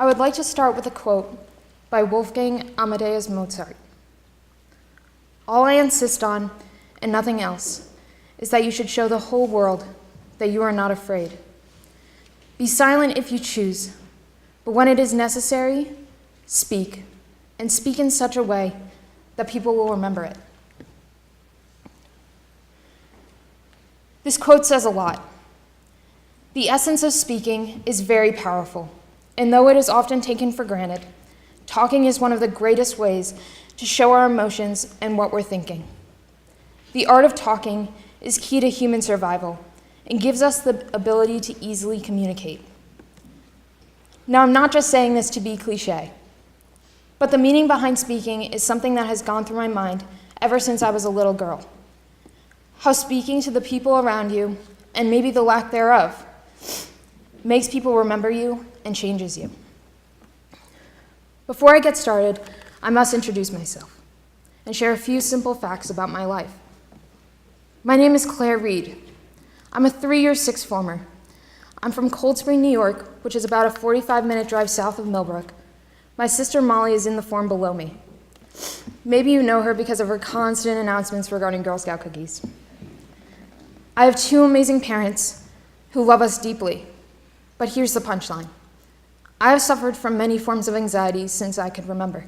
would like to start with a quote by Wolfgang Amadeus Mozart. "All I insist on, and nothing else, is that you should show the whole world that you are not afraid. Be silent if you choose, but when it is necessary, speak, and speak in such a way that people will remember it." This quote says a lot. The essence of speaking is very powerful, and though it is often taken for granted, talking is one of the greatest ways to show our emotions and what we're thinking. The art of talking is key to human survival and gives us the ability to easily communicate. Now, I'm not just saying this to be cliche, but the meaning behind speaking is something that has gone through my mind ever since I was a little girl. How speaking to the people around you, and maybe the lack thereof, makes people remember you and changes you. Before I get started, I must introduce myself and share a few simple facts about my life. My name is Reid. I'm a 3-year sixth former. I'm from Cold Spring, New York, which is about a 45-minute drive south of Millbrook. My sister Molly is in the form below me. Maybe you know her because of her constant announcements regarding Girl Scout cookies. I have 2 amazing parents who love us deeply, but here's the punchline. I have suffered from many forms of anxiety since I could remember.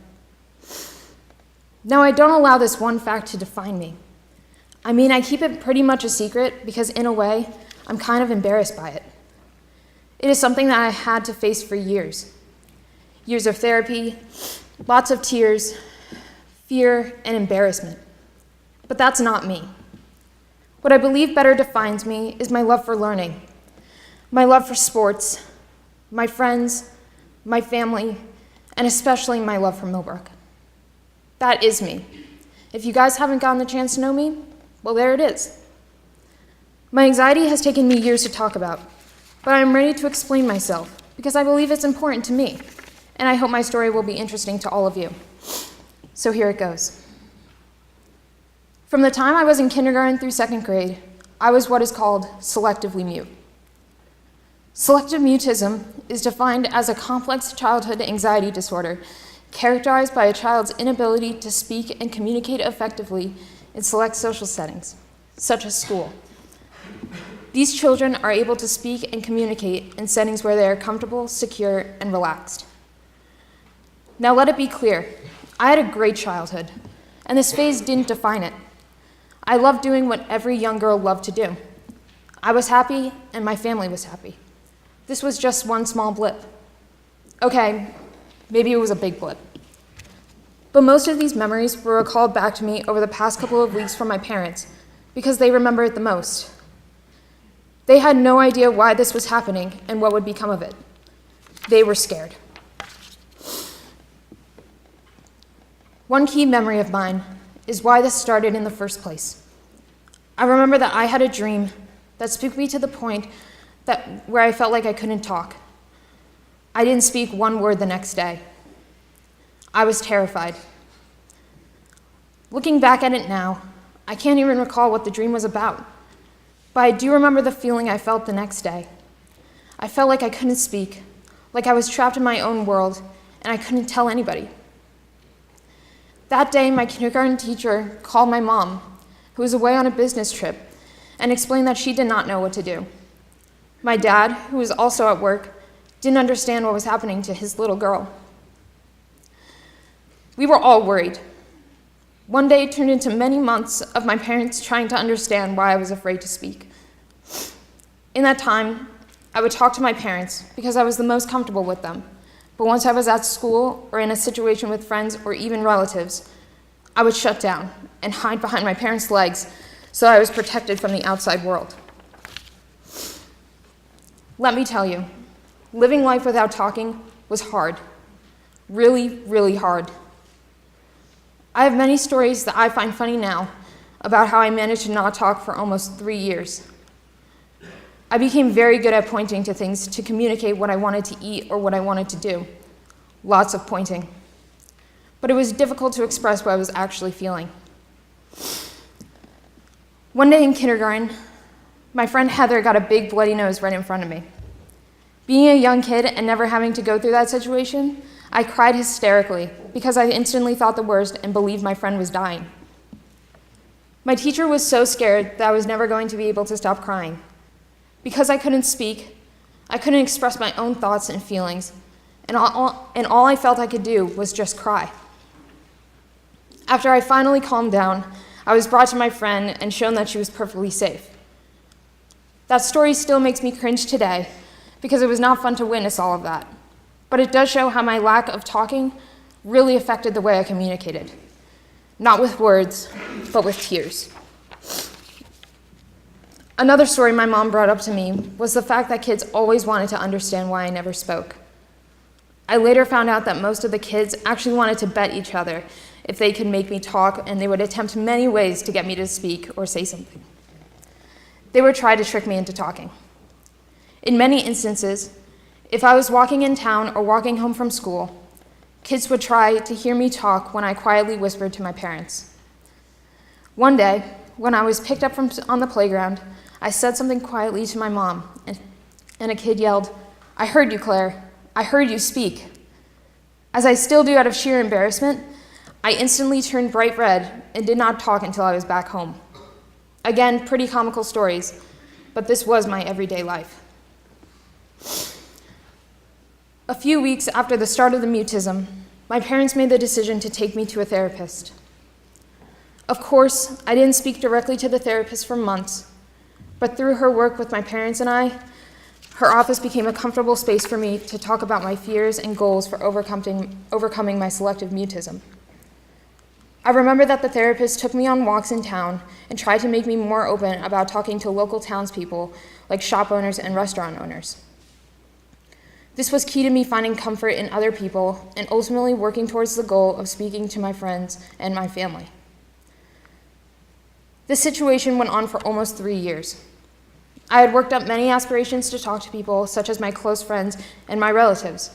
Now, I don't allow this one fact to define me. I mean, I keep it pretty much a secret because, in a way, I'm kind of embarrassed by it. It is something that I had to face for years. Years of therapy, lots of tears, fear, and embarrassment. But that's not me. What I believe better defines me is my love for learning, my love for sports, my friends, my family, and especially my love for Millbrook. That is me. If you guys haven't gotten the chance to know me, well, there it is. My anxiety has taken me years to talk about, but I'm ready to explain myself because I believe it's important to me, and I hope my story will be interesting to all of you. So here it goes. From the time I was in kindergarten through 2nd grade, I was what is called selectively mute. Selective mutism is defined as a complex childhood anxiety disorder characterized by a child's inability to speak and communicate effectively in select social settings, such as school. These children are able to speak and communicate in settings where they are comfortable, secure, and relaxed. Now, let it be clear, I had a great childhood, and this phase didn't define it. I loved doing what every young girl loved to do. I was happy, and my family was happy. This was just one small blip. Okay, maybe it was a big blip. But most of these memories were recalled back to me over the past couple of weeks from my parents because they remember it the most. They had no idea why this was happening and what would become of it. They were scared. One key memory of mine is why this started in the first place. I remember that I had a dream that spooked me to the point where I felt like I couldn't talk. I didn't speak one word the next day. I was terrified. Looking back at it now, I can't even recall what the dream was about, but I do remember the feeling I felt the next day. I felt like I couldn't speak, like I was trapped in my own world, and I couldn't tell anybody. That day, my kindergarten teacher called my mom, who was away on a business trip, and explained that she did not know what to do. My dad, who was also at work, didn't understand what was happening to his little girl. We were all worried. One day turned into many months of my parents trying to understand why I was afraid to speak. In that time, I would talk to my parents because I was the most comfortable with them. But once I was at school or in a situation with friends or even relatives, I would shut down and hide behind my parents' legs so I was protected from the outside world. Let me tell you, living life without talking was hard. Really, really hard. I have many stories that I find funny now about how I managed to not talk for almost 3 years. I became very good at pointing to things to communicate what I wanted to eat or what I wanted to do. Lots of pointing. But it was difficult to express what I was actually feeling. One day in kindergarten, my friend Heather got a big bloody nose right in front of me. Being a young kid and never having to go through that situation, I cried hysterically because I instantly thought the worst and believed my friend was dying. My teacher was so scared that I was never going to be able to stop crying. Because I couldn't speak, I couldn't express my own thoughts and feelings, and all I felt I could do was just cry. After I finally calmed down, I was brought to my friend and shown that she was perfectly safe. That story still makes me cringe today because it was not fun to witness all of that, but it does show how my lack of talking really affected the way I communicated. Not with words, but with tears. Another story my mom brought up to me was the fact that kids always wanted to understand why I never spoke. I later found out that most of the kids actually wanted to bet each other if they could make me talk, and they would attempt many ways to get me to speak or say something. They would try to trick me into talking. In many instances, if I was walking in town or walking home from school, kids would try to hear me talk when I quietly whispered to my parents. One day, when I was picked up on the playground, I said something quietly to my mom, and a kid yelled, "I heard you, Claire. I heard you speak." As I still do out of sheer embarrassment, I instantly turned bright red and did not talk until I was back home. Again, pretty comical stories, but this was my everyday life. A few weeks after the start of the mutism, my parents made the decision to take me to a therapist. Of course, I didn't speak directly to the therapist for months, but through her work with my parents and I, her office became a comfortable space for me to talk about my fears and goals for overcoming my selective mutism. I remember that the therapist took me on walks in town and tried to make me more open about talking to local townspeople like shop owners and restaurant owners. This was key to me finding comfort in other people and ultimately working towards the goal of speaking to my friends and my family. This situation went on for almost 3 years. I had worked up many aspirations to talk to people, such as my close friends and my relatives,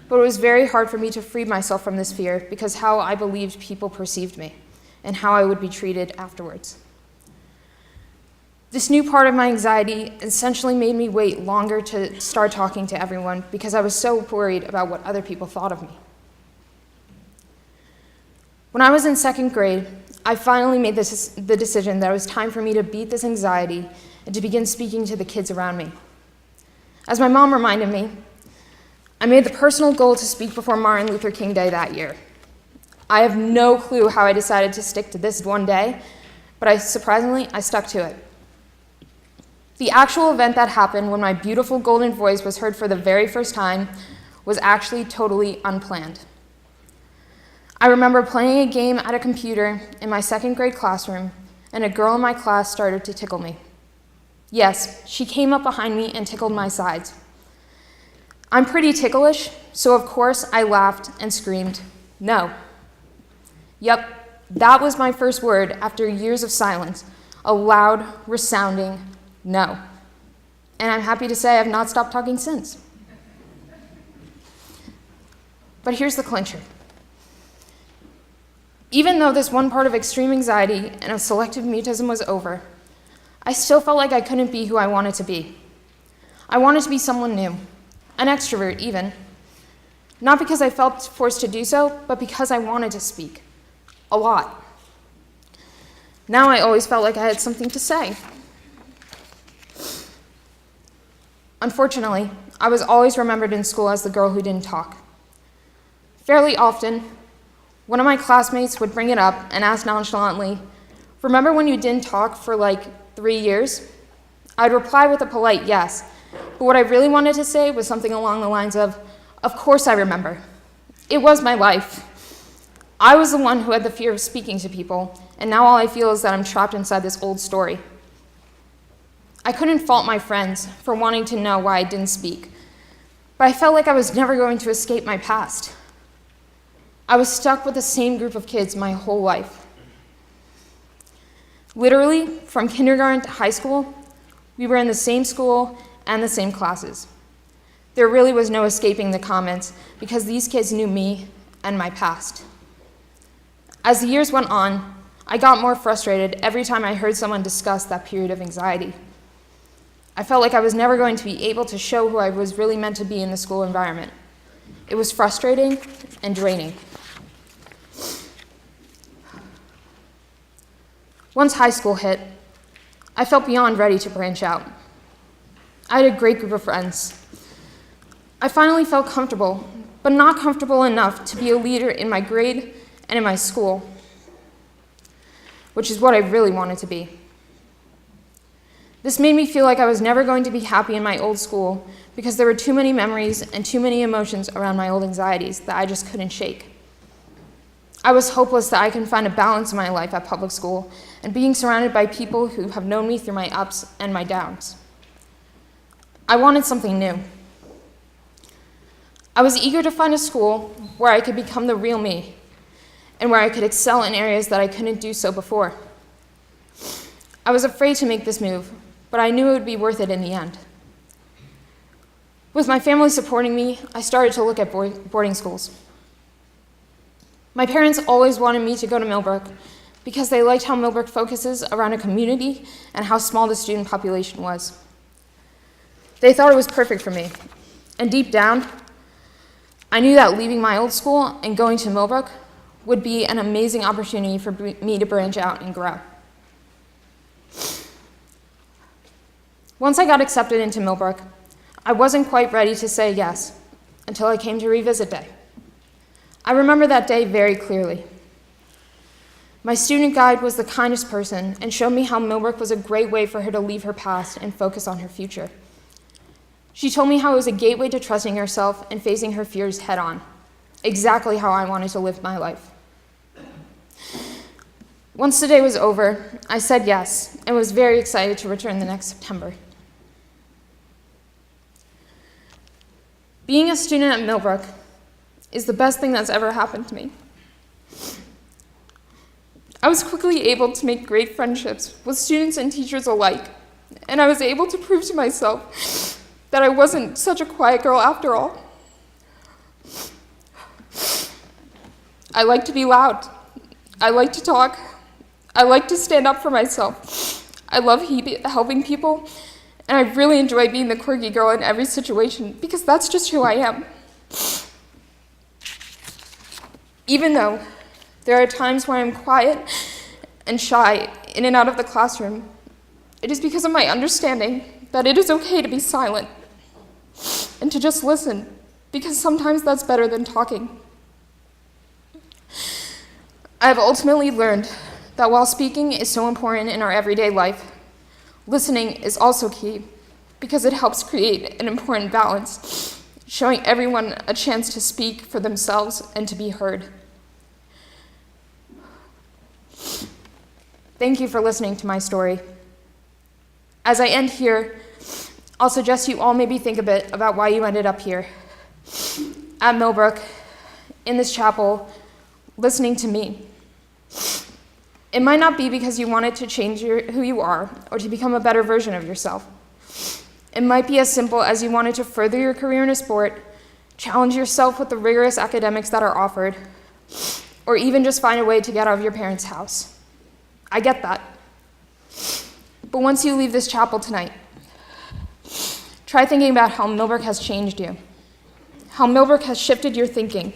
but it was very hard for me to free myself from this fear because how I believed people perceived me and how I would be treated afterwards. This new part of my anxiety essentially made me wait longer to start talking to everyone because I was so worried about what other people thought of me. When I was in 2nd grade, I finally made the decision that it was time for me to beat this anxiety and to begin speaking to the kids around me. As my mom reminded me, I made the personal goal to speak before Martin Luther King Day that year. I have no clue how I decided to stick to this one day, but surprisingly, I stuck to it. The actual event that happened when my beautiful golden voice was heard for the very first time was actually totally unplanned. I remember playing a game at a computer in my 2nd grade classroom, and a girl in my class started to tickle me. Yes, she came up behind me and tickled my sides. I'm pretty ticklish, so of course I laughed and screamed, "No." Yep, that was my first word after years of silence, a loud, resounding no. And I'm happy to say I've not stopped talking since. But here's the clincher. Even though this one part of extreme anxiety and of selective mutism was over, I still felt like I couldn't be who I wanted to be. I wanted to be someone new, an extrovert even. Not because I felt forced to do so, but because I wanted to speak. A lot. Now I always felt like I had something to say. Unfortunately, I was always remembered in school as the girl who didn't talk. Fairly often, one of my classmates would bring it up and ask nonchalantly, "Remember when you didn't talk for like 3 years?" I'd reply with a polite yes, but what I really wanted to say was something along the lines of course I remember. It was my life. I was the one who had the fear of speaking to people, and now all I feel is that I'm trapped inside this old story. I couldn't fault my friends for wanting to know why I didn't speak, but I felt like I was never going to escape my past. I was stuck with the same group of kids my whole life. Literally, from kindergarten to high school, we were in the same school and the same classes. There really was no escaping the comments because these kids knew me and my past. As the years went on, I got more frustrated every time I heard someone discuss that period of anxiety. I felt like I was never going to be able to show who I was really meant to be in the school environment. It was frustrating and draining. Once high school hit, I felt beyond ready to branch out. I had a great group of friends. I finally felt comfortable, but not comfortable enough to be a leader in my grade and in my school, which is what I really wanted to be. This made me feel like I was never going to be happy in my old school because there were too many memories and too many emotions around my old anxieties that I just couldn't shake. I was hopeless that I can find a balance in my life at public school and being surrounded by people who have known me through my ups and my downs. I wanted something new. I was eager to find a school where I could become the real me and where I could excel in areas that I couldn't do so before. I was afraid to make this move, but I knew it would be worth it in the end. With my family supporting me, I started to look at boarding schools. My parents always wanted me to go to Millbrook because they liked how Millbrook focuses around a community and how small the student population was. They thought it was perfect for me, and deep down, I knew that leaving my old school and going to Millbrook would be an amazing opportunity for me to branch out and grow. Once I got accepted into Millbrook, I wasn't quite ready to say yes until I came to revisit day. I remember that day very clearly. My student guide was the kindest person and showed me how Millbrook was a great way for her to leave her past and focus on her future. She told me how it was a gateway to trusting herself and facing her fears head on, exactly how I wanted to live my life. Once the day was over, I said yes and was very excited to return the next September. Being a student at Millbrook is the best thing that's ever happened to me. I was quickly able to make great friendships with students and teachers alike, and I was able to prove to myself that I wasn't such a quiet girl after all. I like to be loud. I like to talk. I like to stand up for myself. I love helping people, and I really enjoy being the quirky girl in every situation because that's just who I am. Even though there are times where I'm quiet and shy in and out of the classroom, it is because of my understanding that it is okay to be silent and to just listen, because sometimes that's better than talking. I have ultimately learned that while speaking is so important in our everyday life, listening is also key because it helps create an important balance, showing everyone a chance to speak for themselves and to be heard. Thank you for listening to my story. As I end here, I'll suggest you all maybe think a bit about why you ended up here, at Millbrook, in this chapel, listening to me. It might not be because you wanted to change who you are or to become a better version of yourself. It might be as simple as you wanted to further your career in a sport, challenge yourself with the rigorous academics that are offered, or even just find a way to get out of your parents' house. I get that. But once you leave this chapel tonight, try thinking about how Millbrook has changed you, how Millbrook has shifted your thinking,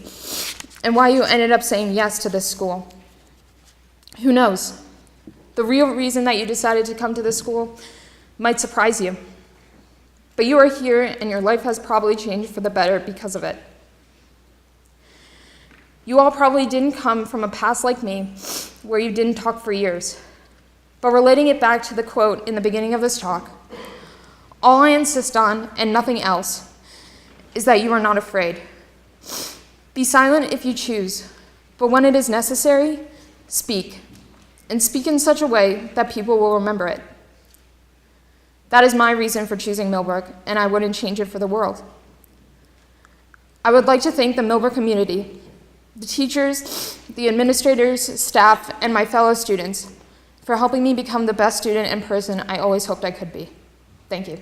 and why you ended up saying yes to this school. Who knows? The real reason that you decided to come to this school might surprise you. But you are here, and your life has probably changed for the better because of it. You all probably didn't come from a past like me, where you didn't talk for years. But relating it back to the quote in the beginning of this talk, all I insist on, and nothing else, is that you are not afraid. Be silent if you choose, but when it is necessary, speak, and speak in such a way that people will remember it. That is my reason for choosing Millbrook, and I wouldn't change it for the world. I would like to thank the Millbrook community, the teachers, the administrators, staff, and my fellow students for helping me become the best student and person I always hoped I could be. Thank you.